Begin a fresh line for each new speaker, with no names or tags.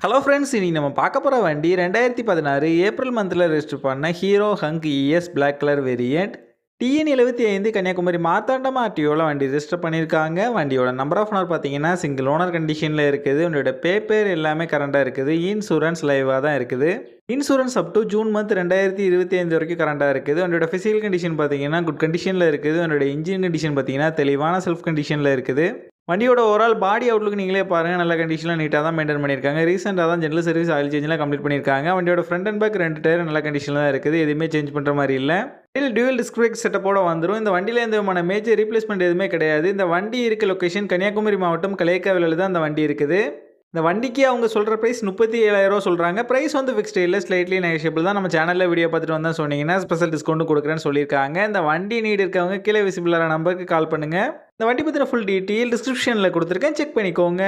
Hello friends, இன்னைக்கு நம்ம பார்க்க போகிற வண்டி 2016 ஏப்ரல் மந்தில் ரெஜிஸ்டர் பண்ண Hero Hunk ES black colour variant. TN75 Kanyakumari Marthandam ஆர்டிஓவில் வண்டி ரெஜிஸ்டர் பண்ணியிருக்காங்க. வண்டியோட நம்பர் ஆஃப் ஓனர் பார்த்தீங்கன்னா சிங்கிள் ஓனர் கண்டிஷனில் இருக்குது. உங்களோட பேப்பர் எல்லாமே கரண்டாக இருக்குது. இன்சூரன்ஸ் லைவாக தான் இருக்குது. Insurance up to June month 2025 வரைக்கும் கரண்டாக இருக்குது. உங்களோட ஃபிசிக்கல் கண்டிஷன் பார்த்தீங்கன்னா குட் கண்டிஷனில் இருக்குது. உங்களோட இன்ஜின் கண்டிஷன் பார்த்தீங்கன்னா தெளிவான செல்ஃப் கண்டிஷனில் இருக்குது. வண்டியோட ஓவரால் பாடி அவுட்லுக் நீங்களே பாருங்கள். நல்ல கண்டிஷனில் நீட்டாக தான் மெயின்டைன் பண்ணியிருக்காங்க. ரீசெண்டாக தான் ஜெனரல் சர்வீஸ் ஆயில் சேஞ்செலாம் கம்ப்ளீட் பண்ணியிருக்காங்க. வண்டியோட ஃப்ரண்ட் அண்ட் பேக் 2 டயர் நல்ல கண்டிஷனில் தான் இருக்குது. எதுவுமே சேஞ்ச் பண்ணுற மாதிரி இல்லை. டியூவல் டிஸ்க் பிரேக் செட்டப்போட வந்துடும். இந்த வண்டியில் எந்த விதமான மேஜர் ரீப்ளேஸ்மெண்ட் எதுவுமே கிடையாது. இந்த வண்டி இருக்க லொக்கேஷன் கன்னியாகுமரி மாவட்டம் கலைக்காவிலில் தான் இந்த வண்டி இருக்குது. இந்த வண்டிக்கு அவங்க சொல்கிற ப்ரைஸ் 37,000 சொல்கிறாங்க. ப்ரைஸ் வந்து ஃபிக்ஸ்டு இல்லை, ஸ்லைட்லி நெகோஷியபிள் தான். நம்ம சேனலில் வீடியோ பார்த்துட்டு வந்தால் சொன்னீங்கன்னா ஸ்பெஷல் டிஸ்கவுண்ட் கொடுக்குறேன்னு சொல்லியிருக்காங்க. இந்த வண்டி நீடு இருக்கவங்க கீழே விசிபிளான நம்பருக்கு கால் பண்ணுங்கள். இந்த வண்டி பற்றின ஃபுல் டீட்டெயில் டிஸ்கிரிப்ஷனில் கொடுத்துருக்கேன், செக் பண்ணிக்கோங்க.